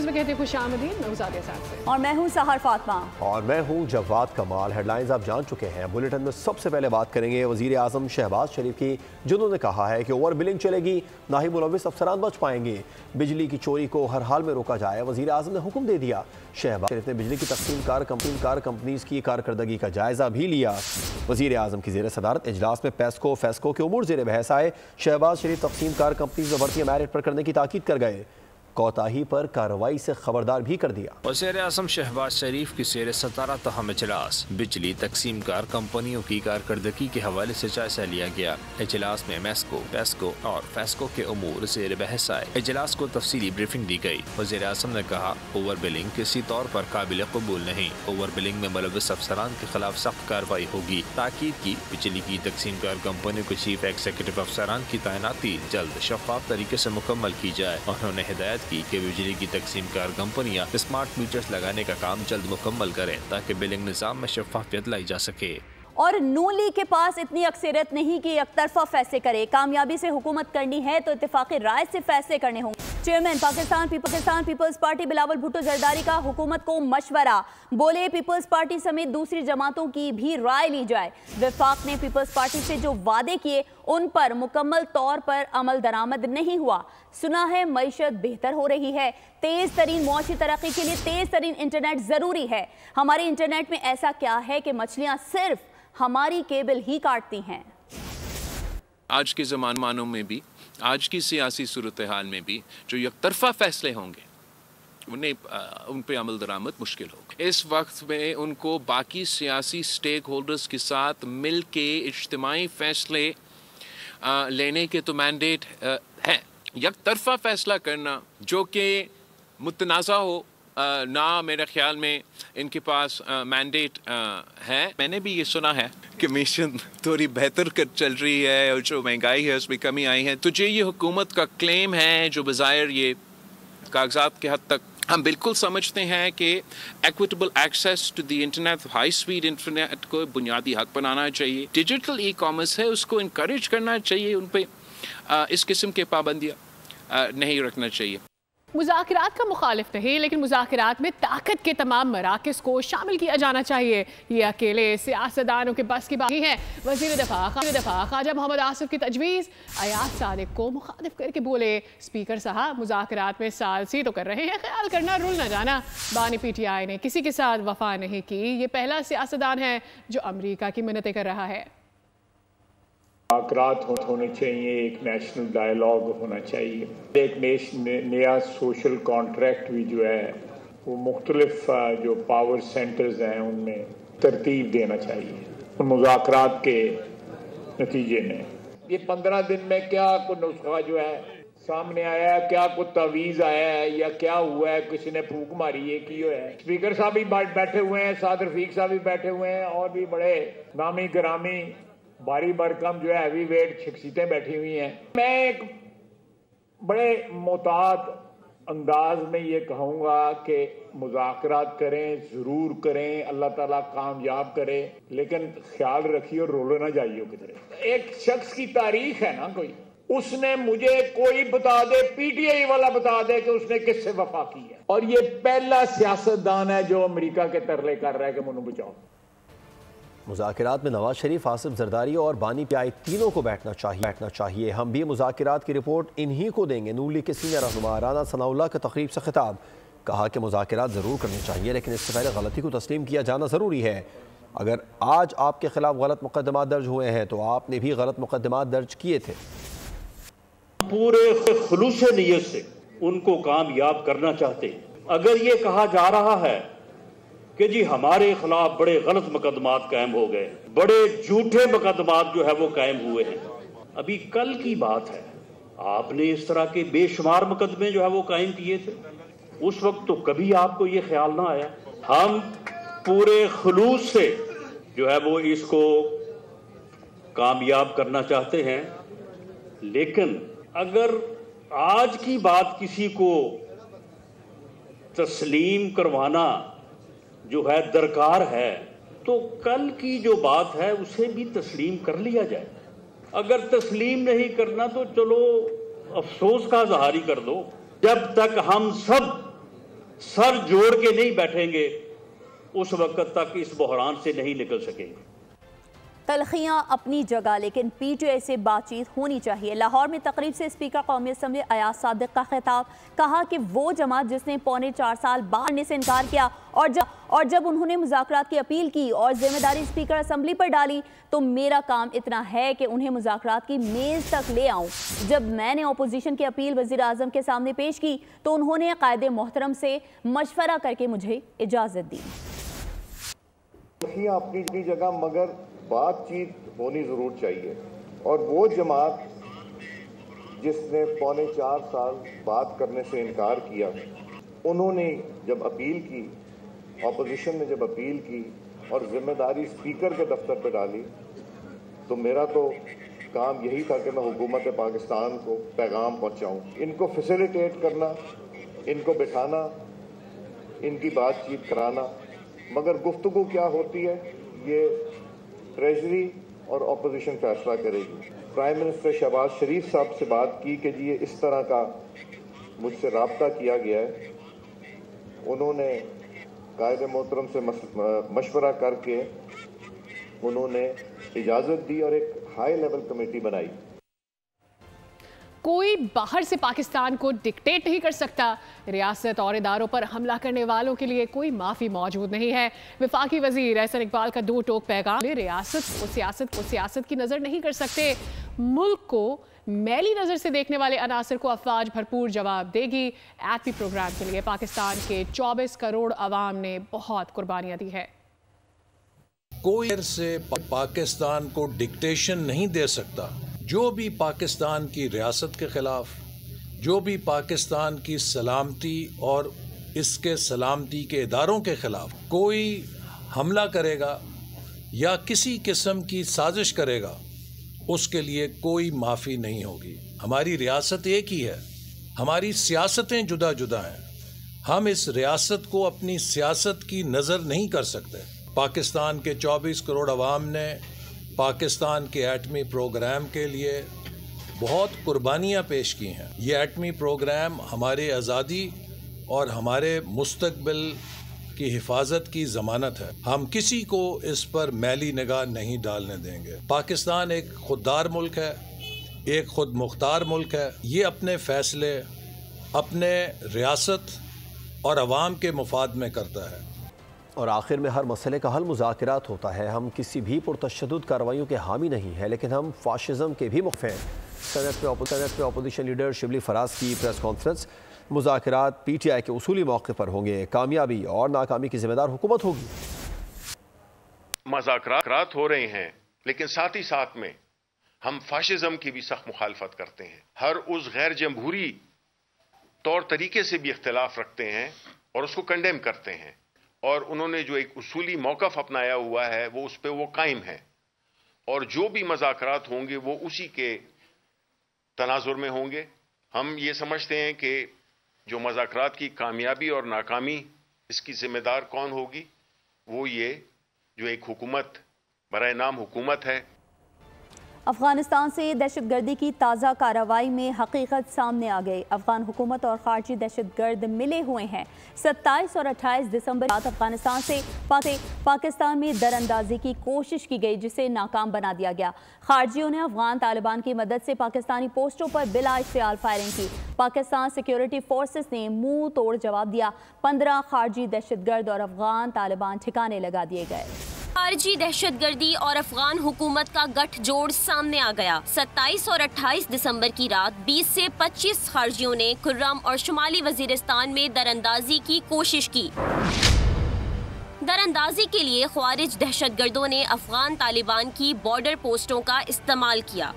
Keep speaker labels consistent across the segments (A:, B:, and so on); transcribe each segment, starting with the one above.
A: News में कहते हैं खुशामदीद। मैं उजादिया साहब से
B: और मैं हूं सहर फातिमा
C: और मैं हूं जवाद कमाल। हेडलाइंस आप जान चुके हैं। बुलेटिन में सबसे पहले बात करेंगे वजीर आजम शहबाज शरीफ की, जिन्होंने कहा है कि ओवर बिलिंग चलेगी, ना ही मुलविस अफसरान बच पाएंगे। बिजली की चोरी को हर हाल में रोका जाए, वजीर आजम ने हुक्म दे दिया। शहबाज शरीफ ने बिजली की तकसीम कार कंपनीज की कारकर्दगी का जायजा भी लिया। वजीर आजम की जेर सदारत इजलास में फेस्को के उमूर जेर बहस आए। शहबाज शरीफ तकसीम कार कंपनीज में भर्तियां मेरिट पर करने की ताकीद कर गए, कोताही पर कार्रवाई से खबरदार भी कर दिया।
D: वज़ीर आज़म शहबाज शरीफ की शेर 17 तहम इजलास बिजली तकसीम कार कंपनियों की कारकर्दगी के हवाले से जायजा लिया गया। इजलास में मेस्को, पेस्को और फेस्को के उमूर जेर बहस आए। इजलास को तफसीली ब्रीफिंग दी गई। वज़ीर आज़म ने कहा, ओवर बिलिंग किसी तौर पर काबिल कबूल नहीं। ओवर बिलिंग में मुलविस अफसरान के खिलाफ सख्त कार्रवाई होगी। ताकीद की, बिजली की तकसीम कार कंपनियों के चीफ एग्जीक्यूटिव अफसरान की तैनाती जल्द शफाफ तरीके से मुकम्मल की जाए। उन्होंने हिदायत कि बिजली की तकसीम कार कंपनियां स्मार्ट मीटर्स लगाने का काम जल्द मुकम्मल करें ताकि बिलिंग निज़ाम में शफाफियत लाई जा सके।
B: और नून लीग के पास इतनी अक्सरियत नहीं कि एकतरफा फैसले करे। कामयाबी से हुकूमत करनी है तो इत्तेफाक़ी राय से फैसले करने होंगे। चेयरमैन पाकिस्तान पीपल्स पार्टी बिलावल भुट्टो जरदारी का हुकूमत को मशवरा, बोले पीपल्स पार्टी समेत दूसरी जमातों की भी राय ली जाए। वफाक ने पीपल्स पार्टी से जो वादे किए उन पर मुकम्मल तौर पर अमल दरामद नहीं हुआ। सुना है मईशत बेहतर हो रही है। तेज तरीन मुआशी तरक्की के लिए तेज तरीन इंटरनेट जरूरी है। हमारे इंटरनेट में ऐसा क्या है कि मछलियां सिर्फ हमारी केबल ही काटती हैं।
E: आज के ज़मानों में भी, आज की सियासी सूरत हाल में भी जो यकतरफा फैसले होंगे उन पे अमल दरामद मुश्किल होगा। इस वक्त में उनको बाकी सियासी स्टेक होल्डर्स के साथ मिल के इज्तिमाई फैसले लेने के तो मैंडेट हैं। यकतरफा फैसला करना जो कि मुतनाज़ा हो ना, मेरे ख्याल में इनके पास मैंडेट है। मैंने भी ये सुना है कि मिशन थोड़ी बेहतर कर चल रही है और जो महंगाई है उसमें कमी आई है। तो जो ये हुकूमत का क्लेम है, जो बज़ाहिर ये कागजात के हद तक हम बिल्कुल समझते हैं कि equitable access to the internet, high speed internet को बुनियादी हक बनाना चाहिए। डिजिटल ई कॉमर्स है, उसको इनकरेज करना चाहिए। उन पर इस किस्म के पाबंदियाँ नहीं रखना चाहिए।
A: मुज़ाकरात का मुखालिफ नहीं, लेकिन मुज़ाकरात में ताकत के तमाम मराकज़ को शामिल किया जाना चाहिए। ये अकेले सियासतदानों के बस की बात नहीं है। वज़ीर दफ़ा ख्वाजा मोहम्मद आसिफ की तजवीज़ अयाज सादिक को मुखालिफ करके बोले, स्पीकर साहब मुज़ाकरात में सालसी तो कर रहे हैं, ख्याल करना रुल न जाना। बानी PTI ने किसी के साथ वफा नहीं की। ये पहला सियासतदान है जो अमरीका की मिन्नतें कर रहा है।
F: मुज़ाकरात होने चाहिए, एक नेशनल डायलॉग होना चाहिए, एक नया सोशल कॉन्ट्रैक्ट भी जो है वो मुख्तलिफ जो पावर सेंटर्स हैं उनमें तरतीब देना चाहिए। मुज़ाकरात के नतीजे में ये 15 दिन में क्या कोई नुस्खा जो है सामने आया है, क्या कोई तवीज़ आया है या क्या हुआ है, किसी ने फूक मारी है कि है। स्पीकर साहब भी बैठे हुए हैं, साद रफीक साहब भी बैठे हुए हैं और भी बड़े नामी गिरामी भारी भरकम जो है हैवी वेट शख्सियतें बैठी हुई हैं। मैं एक बड़े मोहतात अंदाज में ये कहूँगा कि मुज़ाकरात करें, ज़रूर करें, अल्लाह ताला कामयाब करे, लेकिन ख्याल रखिए और रोलो ना जाइए किधर। एक शख्स की तारीख है ना, कोई उसने मुझे कोई बता दे, PTI वाला बता दे कि उसने किससे वफा की है। और ये पहला सियासतदान है जो अमेरिका के तरले कर रहा है कि मुन्नू बचाओ।
C: मुज़ाकरात में नवाज शरीफ, आसिफ जरदारी और बानी PTI तीनों को बैठना चाहिए। हम भी मुज़ाकरात की रिपोर्ट इन्हीं को देंगे। नून लीग के सीनियर रहनुमा राना सनाउल्लाह का तकरीब से खिताब, कहा कि मुज़ाकरात ज़रूर करने चाहिए लेकिन इससे पहले गलती को तस्लीम किया जाना ज़रूरी है। अगर आज आपके खिलाफ गलत मुकदमा दर्ज हुए हैं तो आपने भी गलत मुकदमा दर्ज किए थे।
G: पूरे खुलूस नियत से उनको कामयाब करना चाहते। अगर ये कहा जा रहा है कि जी हमारे खिलाफ बड़े गलत मुकदमात कायम हो गए, बड़े झूठे मुकदमात जो है वो कायम हुए हैं, अभी कल की बात है, आपने इस तरह के बेशुमार मुकदमे जो है वो कायम किए थे। उस वक्त तो कभी आपको ये ख्याल ना आया। हम पूरे खुलूस से जो है वो इसको कामयाब करना चाहते हैं, लेकिन अगर आज की बात किसी को तस्लीम करवाना जो है दरकार है तो कल की जो बात है उसे भी तस्लीम कर लिया जाए। अगर तस्लीम नहीं करना तो चलो अफसोस का इज़हार ही कर दो। जब तक हम सब सर जोड़ के नहीं बैठेंगे उस वक्त तक इस बहरान से नहीं निकल सकेंगे।
B: तलखियां अपनी जगह, लेकिन पीटीआई से बातचीत होनी चाहिए। लाहौर में तकरीब से स्पीकर कौमी असम्बली अयाज सादिक का खिताब, कहा कि वो जमात जिसने 4.25 साल बाद आने से इनकार किया और जब उन्होंने मुज़ाकरात की अपील की और जिम्मेदारी स्पीकर असम्बली पर डाली तो मेरा काम इतना है कि उन्हें मुज़ाकरात की मेज़ तक ले आऊं। जब मैंने अपोजिशन की अपील वज़ीर आज़म के सामने पेश की तो उन्होंने कायदे मोहतरम से मशवरा करके मुझे इजाज़त दी।
H: अपनी जगह, मगर बातचीत होनी ज़रूर चाहिए। और वो जमात जिसने 4.25 साल बात करने से इनकार किया, उन्होंने जब अपील की, अपोजिशन ने जब अपील की और जिम्मेदारी स्पीकर के दफ्तर पर डाली तो मेरा तो काम यही था कि मैं हुकूमत पाकिस्तान को पैगाम पहुंचाऊं। इनको फैसिलिटेट करना, इनको बिठाना, इनकी बातचीत कराना, मगर गुफ्तगू क्या होती है ये ट्रेजरी और अपोजिशन फैसला करेगी। प्राइम मिनिस्टर शहबाज शरीफ साहब से बात की कि जी ये इस तरह का मुझसे राब्ता किया गया है। उन्होंने कायदे मोहतरम से मशवरा करके उन्होंने इजाज़त दी और एक हाई लेवल कमेटी बनाई।
A: कोई बाहर से पाकिस्तान को डिक्टेट नहीं कर सकता। रियासत और इदारों पर हमला करने वालों के लिए कोई माफ़ी मौजूद नहीं है। वफाकी वजीर एहसन इकबाल का 2 टोक पैगाम, रियासत को सियासत की नज़र नहीं कर सकते। मुल्क को मैली नज़र से देखने वाले अनासर को अफवाज भरपूर जवाब देगी। एटमी प्रोग्राम के लिए पाकिस्तान के 24 करोड़ अवाम ने बहुत कुर्बानियाँ दी है।
I: कोई से पाकिस्तान को डिक्टेशन नहीं दे सकता। जो भी पाकिस्तान की रियासत के ख़िलाफ़, जो भी पाकिस्तान की सलामती और इसके सलामती के इदारों के ख़िलाफ़ कोई हमला करेगा या किसी किस्म की साजिश करेगा, उसके लिए कोई माफ़ी नहीं होगी। हमारी रियासत एक ही है, हमारी सियासतें जुदा जुदा हैं। हम इस रियासत को अपनी सियासत की नज़र नहीं कर सकते। पाकिस्तान के 24 करोड़ अवाम ने पाकिस्तान के एटमी प्रोग्राम के लिए बहुत कुर्बानियाँ पेश की हैं। ये एटमी प्रोग्राम हमारे आज़ादी और हमारे मुस्तकबिल की हिफाजत की ज़मानत है। हम किसी को इस पर मैली निगाह नहीं डालने देंगे। पाकिस्तान एक खुददार मुल्क है, एक खुद मुख्तार मुल्क है। ये अपने फ़ैसले अपने रियासत और अवाम के मुफाद में करता है।
C: और आखिर में हर मसले का हल मुज़ाकरात होता है। हम किसी भी पुरतशद्दुद कार्रवाइयों के हामी नहीं हैं, लेकिन हम फाशिज़म के भी मुख्फ़ हैं। सेनेट में अपोजिशन लीडर शिबली फराज की प्रेस कॉन्फ्रेंस, मुज़ाकरात पीटीआई के उसूली मौके पर होंगे, कामयाबी और नाकामी की जिम्मेदार हुकूमत होगी।
J: मुज़ाकरात हो रहे हैं, लेकिन साथ ही साथ में हम फाशिज़म की भी सख्त मुखालफत करते हैं। हर उस गैर जमहूरी तौर तरीके से भी इख्तिलाफ रखते हैं और उसको कंडेम करते हैं। और उन्होंने जो एक उसूली मौक़िफ़ अपनाया हुआ है वो उस पर वो कायम है। और जो भी मुज़ाकरात होंगे वो उसी के तनाजुर में होंगे। हम ये समझते हैं कि जो मुज़ाकरात की कामयाबी और नाकामी, इसकी ज़िम्मेदार कौन होगी, वो ये जो एक हुकूमत बराए नाम हुकूमत है।
B: अफगानिस्तान से दहशतगर्दी की ताज़ा कार्रवाई में हकीकत सामने आ गई। अफगान हुकूमत और खारजी दहशतगर्द मिले हुए हैं। 27 और 28 दिसंबर रात अफगानिस्तान से पाकिस्तान में दरअंदाजी की कोशिश की गई, जिसे नाकाम बना दिया गया। खारजियों ने अफगान तालिबान की मदद से पाकिस्तानी पोस्टों पर बिला इश्तियाल फायरिंग की। पाकिस्तान सिक्योरिटी फोर्सेस ने मुंह तोड़ जवाब दिया। 15 खारजी दहशतगर्द और अफगान तालिबान ठिकाने लगा दिए गए।
K: खारजी दहशतगर्दी और अफगान हुकूमत का गठजोड़ सामने आ गया। 27 और 28 दिसंबर की रात 20 से 25 खारजियों ने खुर्रम और शुमाली वजीरिस्तान में दरअंदाजी की कोशिश की। दरअंदाजी के लिए ख्वारिज दहशतगर्दों ने अफगान तालिबान की बॉर्डर पोस्टों का इस्तेमाल किया।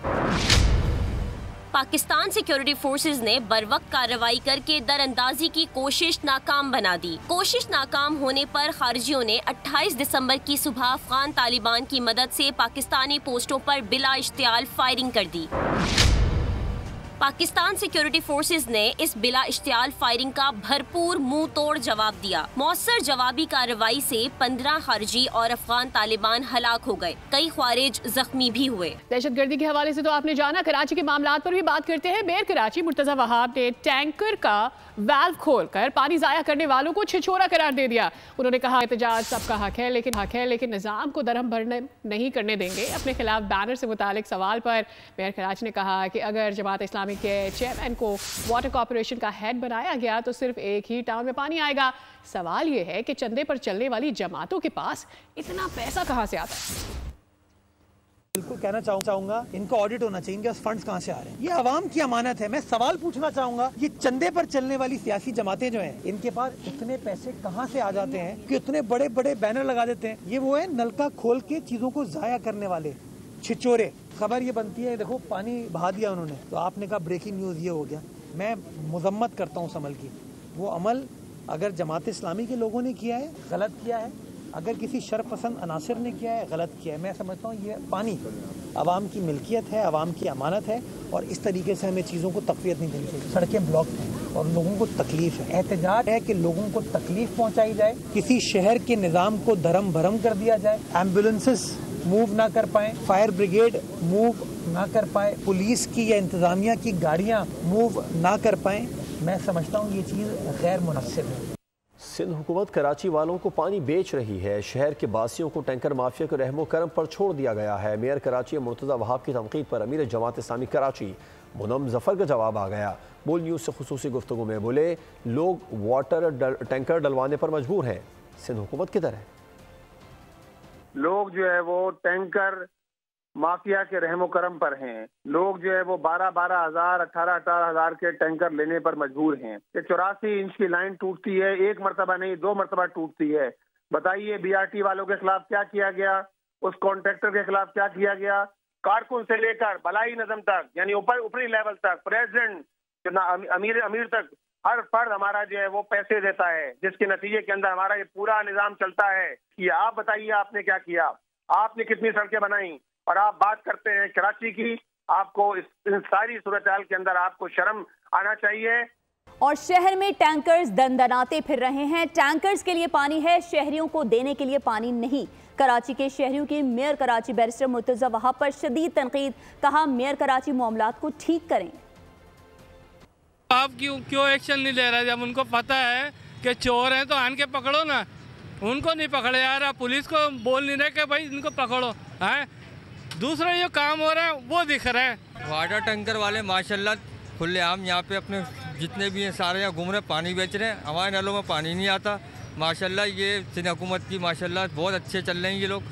K: पाकिस्तान सिक्योरिटी फोर्सेस ने बरवक्त कार्रवाई करके दरअंदाजी की कोशिश नाकाम बना दी। कोशिश नाकाम होने पर खारजियों ने 28 दिसंबर की सुबह अफगान तालिबान की मदद से पाकिस्तानी पोस्टों पर बिला इश्तियाल फायरिंग कर दी। पाकिस्तान सिक्योरिटी फोर्सेज ने इस बिला इश्तियाल फायरिंग का भरपूर मुंह तोड़ जवाब दिया। मौसर जवाबी कार्रवाई से 15 खारजी और अफगान तालिबान हलाक हो गए, कई ख्वारिज जख्मी भी हुए।
A: दहशतगर्दी के हवाले से तो आपने जाना, कराची के मामलात पर भी बात करते हैं। मेयर कराची मुर्तजा वहाब ने टैंकर का वाल्व खोलकर पानी जाया करने वालों को छिछोरा करार दे दिया। उन्होंने कहा एहतजाज सबका हक है, लेकिन निज़ाम को दरहम भरने नहीं करने देंगे। अपने खिलाफ बैनर से मुतालिक सवाल पर मेयर कराची ने कहा कि अगर जमात इस्लामी के चेयरमैन को वाटर कॉर्पोरेशन का हेड बनाया गया तो सिर्फ एक ही टाउन में पानी आएगा। सवाल यह है कि चंदे पर चलने वाली जमातों के पास इतना पैसा कहां से आता है?
L: बिल्कुल कहना चाहूंगा इनका ऑडिट होना चाहिए, इनके फंड्स कहां से आ रहे हैं। ये आवाम की अमानत है। मैं सवाल पूछना चाहूंगा, ये चंदे पर चलने वाली सियासी जमातें जो हैं, इनके पास इतने पैसे कहां से आ जाते हैं कि इतने बड़े बड़े बैनर लगा देते हैं। ये वो है नलका खोल के चीजों को जाया करने वाले छिचोरे। खबर ये बनती है, देखो पानी बहा दिया उन्होंने, तो आपने कहा ब्रेकिंग न्यूज ये हो गया। मैं मुजम्मत करता हूँ उस अमल की। वो अमल अगर जमात इस्लामी के लोगों ने किया है, गलत किया है। अगर किसी शरपसंद अनासर ने किया है, गलत किया है। मैं समझता हूँ ये पानी आवाम की मिल्कियत है, आवाम की अमानत है, और इस तरीके से हमें चीज़ों को तक़वियत नहीं देनी चाहिए। सड़कें ब्लॉक हैं और लोगों को तकलीफ है। एहतजाज है कि लोगों को तकलीफ पहुँचाई जाए, किसी शहर के निज़ाम को धर्म भरम कर दिया जाए, एम्बुलेंसेस मूव ना कर पाए, फायर ब्रिगेड मूव ना कर पाए, पुलिस की या इंतज़ामिया की गाड़ियाँ मूव ना कर पाए। मैं समझता हूँ ये चीज़ गैर मुनासिब है।
C: सिंध हुकूमत कराची वालों को पानी बेच रही है। शहर के बासियों को टैंकर माफिया के रहमो करम पर छोड़ दिया गया है। मेयर कराची मुर्तजा वहाब की तनकीद पर अमीर जमात इस्लामी कराची मुनम जफर का जवाब आ गया। बोल न्यूज़ से खुसूसी गुफ्तगू में बोले, लोग वाटर टैंकर डलवाने पर मजबूर हैं। सिंध हुकूमत किधर है?
M: लोग जो है वो टैंकर माफिया के रहमो करम पर हैं। लोग जो है वो 12-12 हज़ार 18-18 हज़ार के टैंकर लेने पर मजबूर हैं। 84 इंच की लाइन टूटती है, एक मरतबा नहीं 2 मरतबा टूटती है। बताइए BRT वालों के खिलाफ क्या किया गया, उस कॉन्ट्रैक्टर के खिलाफ क्या किया गया। कारकुन से लेकर भलाई नज़म तक, यानी ऊपरी लेवल तक, प्रेसिडेंट अमीर तक, हर फर्द हमारा जो है वो पैसे देता है, जिसके नतीजे के अंदर हमारा ये पूरा निज़ाम चलता है। ये आप बताइए आपने क्या किया, आपने कितनी सड़कें बनाई, और आप बात करते हैं कराची की। आपको इस सारी सूरत-ए-हाल के अंदर आपको शर्म आना चाहिए।
B: और शहर में टैंकर्स दंदनाते फिर रहे हैं। टैंकर्स के लिए पानी है, शहरियों को देने के लिए पानी नहीं। कराची के शहरियों की मेयर कराची बैरिस्टर मुर्तजा वहाब पर शदीद तनकीद। कहा मेयर कराची मामलात को ठीक करें।
N: आप क्यों एक्शन नहीं ले रहे? जब उनको पता है कि चोर हैं तो आन के पकड़ो ना। उनको नहीं पकड़े यार, आप पुलिस को बोल नहीं रहे कि भाई इनको पकड़ो है। दूसरा जो काम हो रहा है वो दिख रहा है।
O: वाटर टैंकर वाले माशाल्लाह खुलेआम यहाँ पे अपने जितने भी हैं सारे यहाँ घूम रहे, पानी बेच रहे हैं। हमारे नलों में पानी नहीं आता। माशाल्लाह ये सिंध हुकूमत की माशाल्लाह बहुत अच्छे चल रहे हैं ये लोग।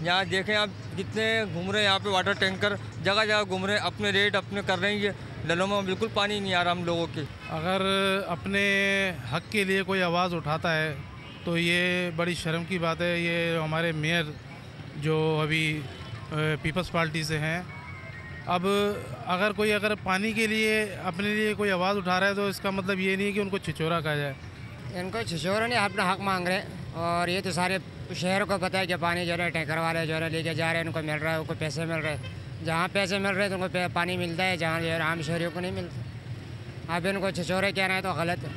O: यहाँ देखें आप कितने घूम रहे हैं, यहाँ पे वाटर टैंकर जगह जगह घूम रहे हैं, अपने रेट अपने कर रहे हैं। ये नलों में बिल्कुल पानी नहीं आ रहा हम लोगों के।
P: अगर अपने हक के लिए कोई आवाज़ उठाता है तो ये बड़ी शर्म की बात है। ये हमारे मेयर जो अभी पीपल्स पार्टी से हैं, अब अगर पानी के लिए अपने लिए कोई आवाज़ उठा रहा है तो इसका मतलब ये नहीं है कि उनको छिछोरा कहा जाए।
Q: इनको छिछोरा नहीं, अपना हक मांग रहे हैं। और ये तो सारे शहरों को पता है कि पानी जो है टैंकर वाले जो है लेके जा रहे हैं, उनको मिल रहा है, उनको पैसे मिल रहे हैं। जहाँ पैसे मिल रहे हैं तो उनको पानी मिलता है, जहाँ जो है आम शहरियों को नहीं मिलता। अब इनको छिछोरे कहना है तो गलत है,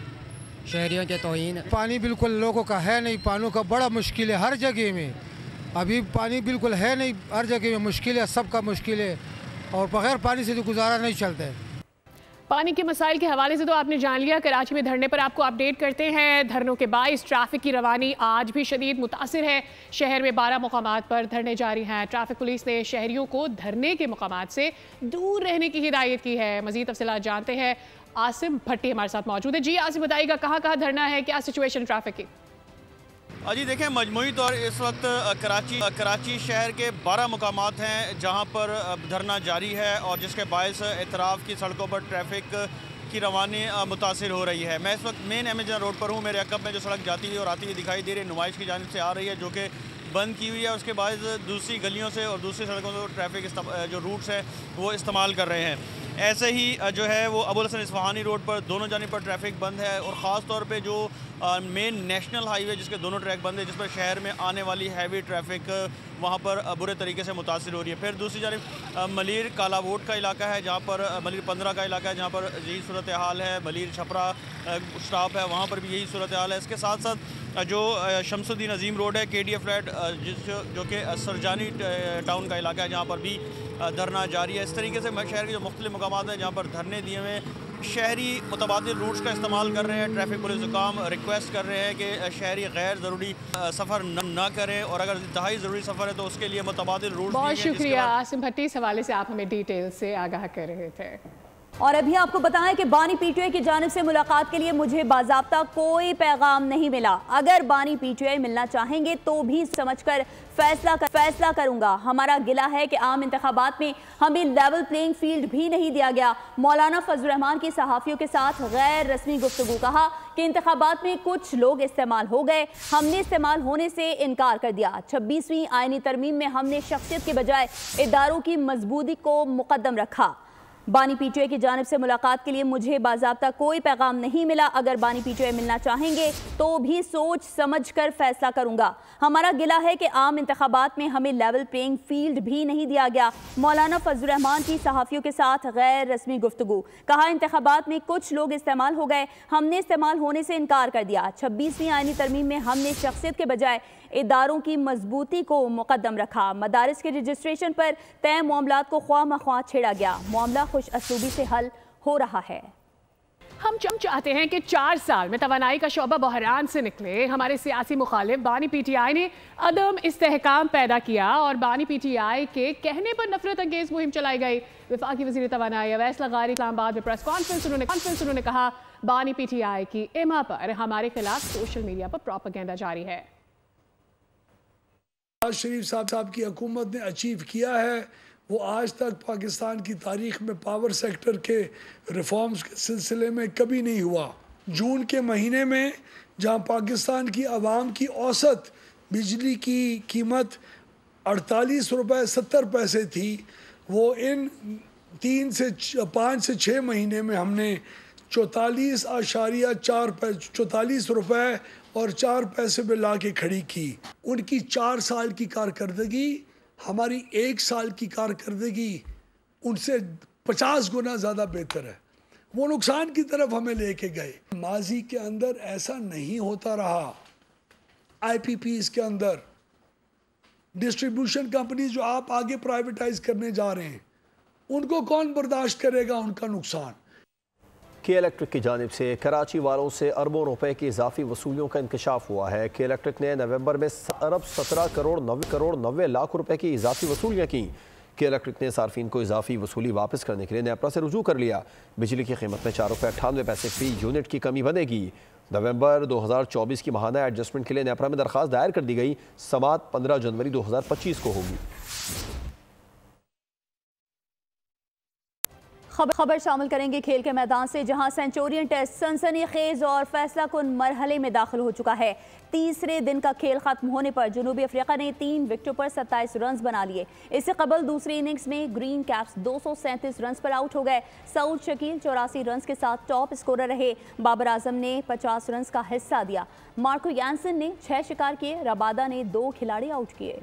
Q: शहरियों के तौहीन है।
R: पानी बिल्कुल लोगों का है नहीं, पानी का बड़ा मुश्किल है हर जगह में। अभी पानी बिल्कुल है नहीं, हर जगह में मुश्किल है, सबका मुश्किल है, और बगैर पानी से तो गुजारा नहीं चलता है।
A: पानी के मसाइल के हवाले से तो आपने जान लिया। कराची में धरने पर आपको अपडेट करते हैं। धरनों के बाइस ट्रैफिक की रवानी आज भी शदीद मुतासिर है। शहर में 12 मुकामात पर धरने जारी हैं। ट्रैफिक पुलिस ने शहरियों को धरने के मुकामात से दूर रहने की हिदायत की है। मजीद तफसीलात जानते हैं, आसिम भट्टी हमारे साथ मौजूद है। जी आसिम, बताइएगा कहाँ कहाँ धरना है, क्या सिचुएशन ट्रैफिक की?
S: जी देखें, मजमूई तौर इस वक्त कराची शहर के 12 मुकामात हैं जहां पर धरना जारी है, और जिसके बायस एतराफ़ की सड़कों पर ट्रैफिक की रवानी मुतासिर हो रही है। मैं इस वक्त मेन एमेजन रोड पर हूँ। मेरे अकब में जो सड़क जाती हुई और आती हुई दिखाई दे रही है, नुमाइश की जानिब से आ रही है, जो कि बंद की हुई है। उसके बाद दूसरी गलियों से और दूसरी सड़कों से ट्रैफिक जो रूट्स हैं वो इस्तेमाल कर रहे हैं। ऐसे ही जो है वो अबुल हसन इस्फहानी रोड पर दोनों जानिब पर ट्रैफिक बंद है और ख़ास तौर पे जो मेन नेशनल हाईवे जिसके दोनों ट्रैक बंद है, जिस पर शहर में आने वाली हैवी ट्रैफिक वहाँ पर बुरे तरीके से मुतासिर हो रही है। फिर दूसरी जानिब मलिर कालावोट का इलाका है, जहाँ पर मलिर 15 का इलाका है, जहाँ पर यही सूरत हाल है। मलिर छपरा स्टॉप है, वहाँ पर भी यही सूरत हाल है। इसके साथ साथ जो शमसुद्दीन अजीम रोड है, KDF फ्लैट जो कि सरजानी टाउन का इलाका है, जहाँ पर भी धरना जारी है। इस तरीके से शहर के जो मुख्तलिफ मकामात हैं जहाँ पर धरने दिए हुए, शहरी मुतबादिल रूट्स का इस्तेमाल कर रहे हैं। ट्रैफिक पुलिस हुकाम रिक्वेस्ट कर रहे हैं कि शहरी गैर ज़रूरी सफ़र न करें और अगर इंतहाई ज़रूरी सफ़र है तो उसके लिए मुतबादिल रूट्स।
A: बहुत शुक्रिया आसिम भट्टी, इस हवाले से आप हमें डिटेल से आगाह कर रहे थे।
B: और अभी आपको बताएं कि बानी PTI की जानिब से मुलाकात के लिए मुझे बाज़ाब्ता कोई पैगाम नहीं मिला। अगर बानी PTI मिलना चाहेंगे तो भी समझकर फैसला करूंगा। हमारा गिला है कि आम इंतखाबात में हमें लेवल प्लेइंग फील्ड भी नहीं दिया गया। मौलाना फजल रहमान की सहाफ़ियों के साथ गैर रस्मी गुफ्तगू, कहा कि इंतखाबात में कुछ लोग इस्तेमाल हो गए, हमने इस्तेमाल होने से इनकार कर दिया। 26वीं आईनी तरमीम में हमने शख्सियत के बजाय इदारों की मजबूती को मुकद्दम रखा। बानी PTI की जानिब से मुलाकात के लिए मुझे बाज़ाब्ता कोई पैगाम नहीं मिला। अगर बानी PTI मिलना चाहेंगे तो भी सोच समझ कर फैसला करूंगा। हमारा गिला है कि आम इंतखाबात में हमें लेवल प्लेइंग फील्ड भी नहीं दिया गया। मौलाना फजल रहमान की सहाफ़ियों के साथ गैर रस्मी गुफ्तगू, कहा इंतखाबात में कुछ लोग इस्तेमाल हो गए, हमने इस्तेमाल होने से इनकार कर दिया। 26वीं आईनी तरमीम में हमने शख्सियत के बजाय इदारों की मजबूती को मुकद्दम रखा। मदारिस के रजिस्ट्रेशन पर तय मामलात को ख्वाह मख्वाह छेड़ा गया। मामला खुश असलूबी से हल हो रहा है।
A: हम चाहते हैं कि 4 साल में तवानाई का शोबा बहरान से निकले। हमारे सियासी मुखालिफ बानी PTI ने अदम इस्तेहकाम पैदा किया और बानी PTI के कहने पर नफरत अंगेज मुहिम चलाई गई। वफाकी वज़ीर तवानाई अवैस लगारी इस्लामाबाद में प्रेस कॉन्फ्रेंस उन्होंने कहा बानी PTI की इमा पर हमारे खिलाफ सोशल मीडिया पर प्रोपेगेंडा जारी है।
T: शरीफ साहब की हुकूमत ने अचीव किया है वो आज तक पाकिस्तान की तारीख में पावर सेक्टर के रिफॉर्म्स के सिलसिले में कभी नहीं हुआ। जून के महीने में जहां पाकिस्तान की आवाम की औसत बिजली की कीमत 48 रुपये 70 पैसे थी, वो इन 5 से 6 महीने में हमने 44 रुपये और 4 पैसे में ला के खड़ी की। उनकी 4 साल की कारकर्दगी हमारी 1 साल की कारकर्दगी उनसे 50 गुना ज़्यादा बेहतर है। वो नुकसान की तरफ हमें लेके गए। माजी के अंदर ऐसा नहीं होता रहा। IPPs के अंदर डिस्ट्रीब्यूशन कंपनीज जो आप आगे प्राइवेटाइज करने जा रहे हैं, उनको कौन बर्दाश्त करेगा उनका नुकसान।
C: के इलेक्ट्रिक की जानिब से कराची वालों से अरबों रुपए की इजाफी वसूलियों का इंकशाफ हुआ है। के इलेक्ट्रिक ने नवंबर में अरब 17 करोड़ 90 लाख रुपए की इजाफी वसूलियाँ की। के इलेक्ट्रिक ने सार्फिन को इजाफी वसूली वापस करने के लिए नेपरा से रुजू कर लिया। बिजली की कीमत में 4.98 रुपये फी यूनिट की कमी बनेगी। नवंबर 2024 की माहाना एडजस्टमेंट के लिए नेपरा में दरख्वास्त दायर कर दी गई। समात 15 जनवरी 2025 को होगी।
B: खबर शामिल करेंगे खेल के मैदान से, जहां सेंचुरियन टेस्ट सनसनीखेज और फैसला कुन मरहले में दाखिल हो चुका है। तीसरे दिन का खेल खत्म होने पर जनूबी अफ्रीका ने 3 विकेटों पर 27 रन बना लिए। इससे कबल दूसरी इनिंग्स में ग्रीन कैप्स 237 रन पर आउट हो गए। सऊद शकील 84 रन के साथ टॉप स्कोरर रहे। बाबर आजम ने 50 रन का हिस्सा दिया। मार्को यानसन ने 6 शिकार किए। रबादा ने 2 खिलाड़ी आउट किए।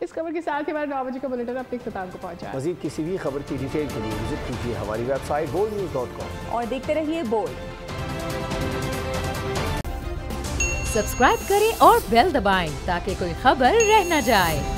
A: इस खबर के साथ हमारे 9 बजे का बुलेटिन अब तक खत्म को पहुंचा।
C: मज़ीद किसी भी खबर की डिटेल के लिए विजिट कीजिए हमारी वेबसाइट boldnews.com
B: और देखते रहिए बोल्ड।
U: सब्सक्राइब करें और बेल दबाएं ताकि कोई खबर रह न जाए।